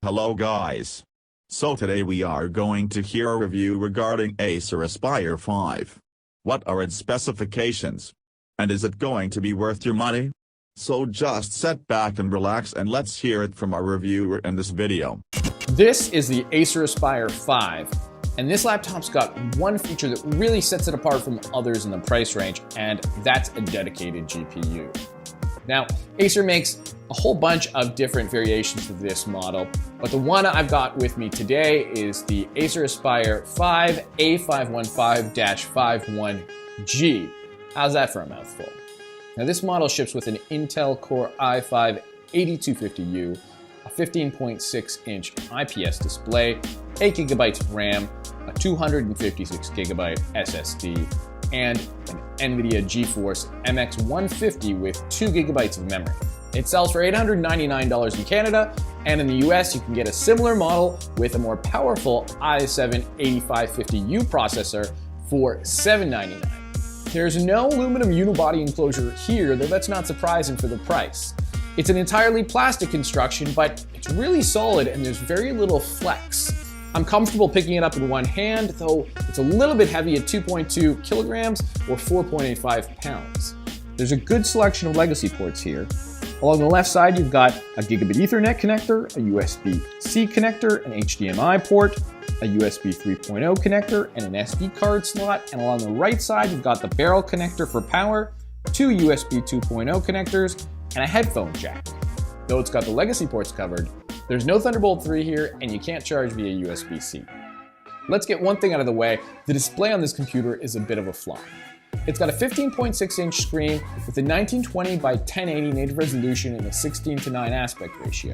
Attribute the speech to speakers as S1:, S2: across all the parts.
S1: Hello guys. So today we are going to hear a review regarding Acer Aspire 5. What are its specifications? And is it going to be worth your money? So just sit back and relax and let's hear it from our reviewer in this video.
S2: This is the Acer Aspire 5, and this laptop's got one feature that really sets it apart from others in the price range, and that's a dedicated GPU. Now, Acer makes a whole bunch of different variations of this model, but the one I've got with me today is the Acer Aspire 5 A515-51G. How's that for a mouthful? Now, this model ships with an Intel Core i5-8250U, a 15.6-inch IPS display, 8 GB of RAM, a 256 GB SSD, and an NVIDIA GeForce MX150 with 2 GB of memory. It sells for $899 in Canada, and in the US you can get a similar model with a more powerful i7-8550U processor for $799. There's no aluminum unibody enclosure here, though that's not surprising for the price. It's an entirely plastic construction, but it's really solid and there's very little flex. I'm comfortable picking it up in one hand, though it's a little bit heavy at 2.2 kilograms or 4.85 pounds. There's a good selection of legacy ports here. Along the left side, you've got a gigabit Ethernet connector, a USB-C connector, an HDMI port, a USB 3.0 connector, and an SD card slot. And along the right side, you've got the barrel connector for power, 2 USB 2.0 connectors, and a headphone jack. Though it's got the legacy ports covered, there's no Thunderbolt 3 here, and you can't charge via USB-C. Let's get one thing out of the way. The display on this computer is a bit of a flaw. It's got a 15.6-inch screen with a 1920 by 1080 native resolution and a 16:9 aspect ratio.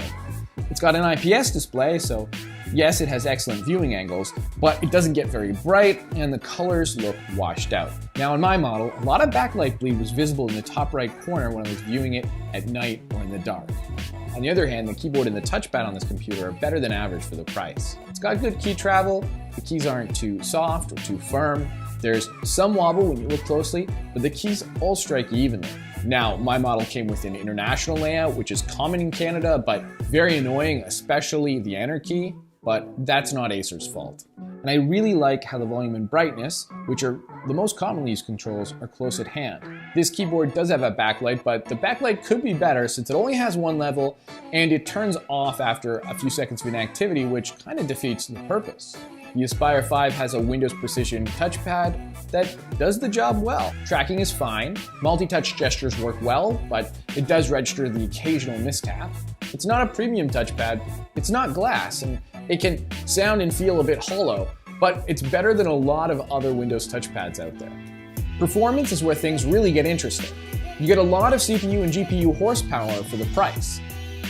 S2: It's got an IPS display, so yes, it has excellent viewing angles, but it doesn't get very bright and the colors look washed out. Now in my model, a lot of backlight bleed was visible in the top right corner when I was viewing it at night or in the dark. On the other hand, the keyboard and the touchpad on this computer are better than average for the price. It's got good key travel, the keys aren't too soft or too firm. There's some wobble when you look closely, but the keys all strike evenly. Now, my model came with an international layout, which is common in Canada, but very annoying, especially the Enter key, but that's not Acer's fault. And I really like how the volume and brightness, which are the most commonly used controls, are close at hand. This keyboard does have a backlight, but the backlight could be better since it only has one level and it turns off after a few seconds of inactivity, which kind of defeats the purpose. The Aspire 5 has a Windows Precision touchpad that does the job well. Tracking is fine, multi-touch gestures work well, but it does register the occasional mistap. It's not a premium touchpad, it's not glass, and it can sound and feel a bit hollow, but it's better than a lot of other Windows touchpads out there. Performance is where things really get interesting. You get a lot of CPU and GPU horsepower for the price.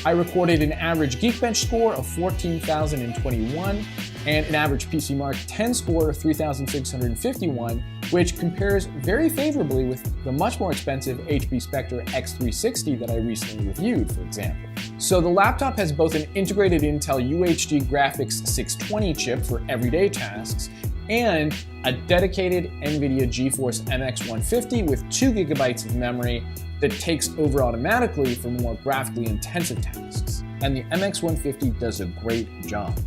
S2: I recorded an average Geekbench score of 14,021 and an average PCMark 10 score of 3,651, which compares very favorably with the much more expensive HP Spectre X360 that I recently reviewed, for example. So the laptop has both an integrated Intel UHD Graphics 620 chip for everyday tasks and a dedicated NVIDIA GeForce MX150 with 2 GB of memory that takes over automatically for more graphically intensive tasks. And the MX150 does a great job.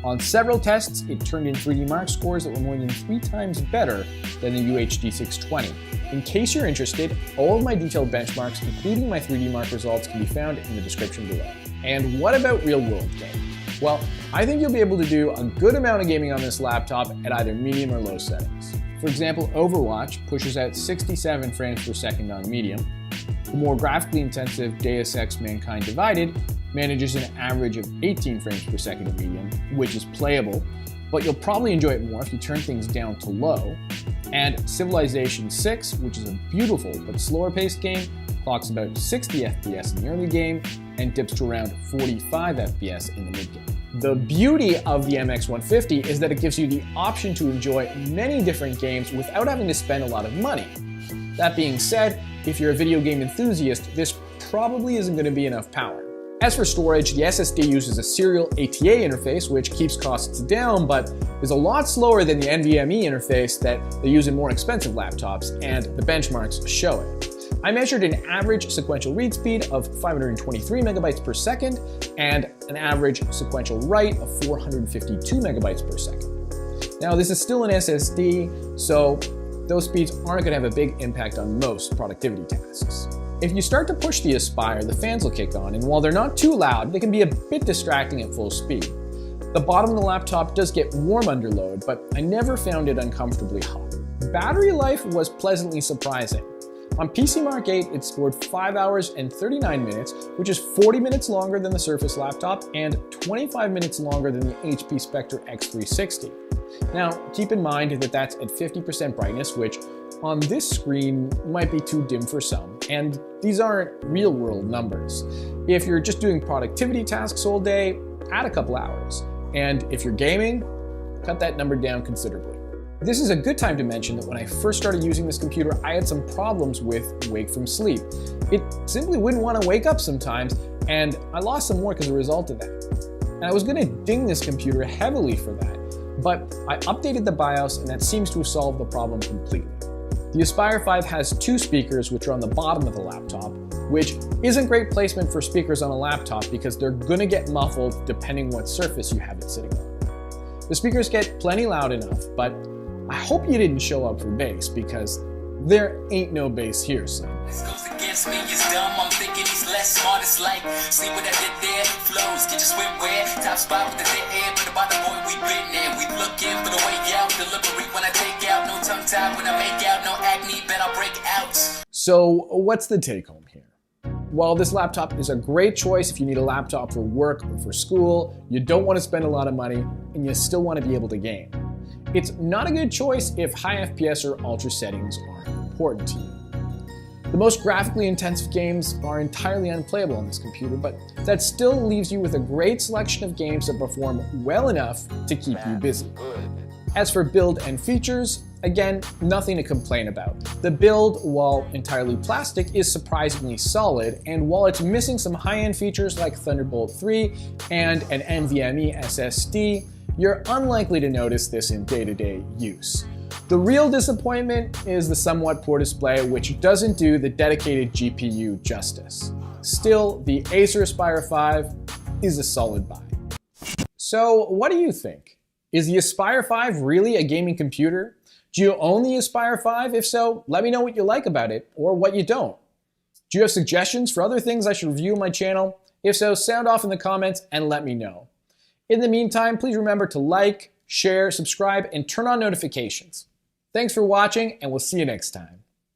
S2: On several tests, it turned in 3D Mark scores that were more than 3 times better than the UHD 620. In case you're interested, all of my detailed benchmarks, including my 3D Mark results, can be found in the description below. And what about real-world gaming? Well, I think you'll be able to do a good amount of gaming on this laptop at either medium or low settings. For example, Overwatch pushes out 67 frames per second on medium. The more graphically intensive Deus Ex Mankind Divided manages an average of 18 frames per second at medium, which is playable, but you'll probably enjoy it more if you turn things down to low. And Civilization 6, which is a beautiful but slower paced game, clocks about 60 FPS in the early game and dips to around 45 FPS in the mid game. The beauty of the MX150 is that it gives you the option to enjoy many different games without having to spend a lot of money. That being said, if you're a video game enthusiast, this probably isn't going to be enough power. As for storage, the SSD uses a serial ATA interface, which keeps costs down, but is a lot slower than the NVMe interface that they use in more expensive laptops, and the benchmarks show it. I measured an average sequential read speed of 523 megabytes per second and an average sequential write of 452 megabytes per second. Now, this is still an SSD, so those speeds aren't going to have a big impact on most productivity tasks. If you start to push the Aspire, the fans will kick on, and while they're not too loud, they can be a bit distracting at full speed. The bottom of the laptop does get warm under load, but I never found it uncomfortably hot. Battery life was pleasantly surprising. On PCMark 8, it scored 5 hours and 39 minutes, which is 40 minutes longer than the Surface laptop and 25 minutes longer than the HP Spectre X360. Now, keep in mind that that's at 50% brightness, which on this screen might be too dim for some, and these aren't real-world numbers. If you're just doing productivity tasks all day, add a couple hours. And if you're gaming, cut that number down considerably. This is a good time to mention that when I first started using this computer, I had some problems with wake from sleep. It simply wouldn't want to wake up sometimes, and I lost some work as a result of that. And I was going to ding this computer heavily for that, but I updated the BIOS and that seems to have solved the problem completely. The Aspire 5 has 2 speakers which are on the bottom of the laptop, which isn't great placement for speakers on a laptop because they're going to get muffled depending what surface you have it sitting on. The speakers get plenty loud enough, but I hope you didn't show up for bass because there ain't no bass here, son.
S3: This goes against me, it's dumb. I'm thinking he's less smart. It's like, see what I did there? Flows, get your swimwear. Top spot with the dead air, but about the boy we been there. We looking for the way out. Delivery when I take out. No tongue tie when I make out. No acne, bet I'll break out.
S2: So what's the take home here? While this laptop is a great choice if you need a laptop for work or for school, you don't want to spend a lot of money, and you still want to be able to game. It's not a good choice if high FPS or ultra settings are important to you. The most graphically intensive games are entirely unplayable on this computer, but that still leaves you with a great selection of games that perform well enough to keep you busy. As for build and features, again, nothing to complain about. The build, while entirely plastic, is surprisingly solid, and while it's missing some high-end features like Thunderbolt 3 and an NVMe SSD, you're unlikely to notice this in day-to-day use. The real disappointment is the somewhat poor display, which doesn't do the dedicated GPU justice. Still, the Acer Aspire 5 is a solid buy. So what do you think? Is the Aspire 5 really a gaming computer? Do you own the Aspire 5? If so, let me know what you like about it or what you don't. Do you have suggestions for other things I should review on my channel? If so, sound off in the comments and let me know. In the meantime, please remember to like, share, subscribe, and turn on notifications. Thanks for watching, and we'll see you next time.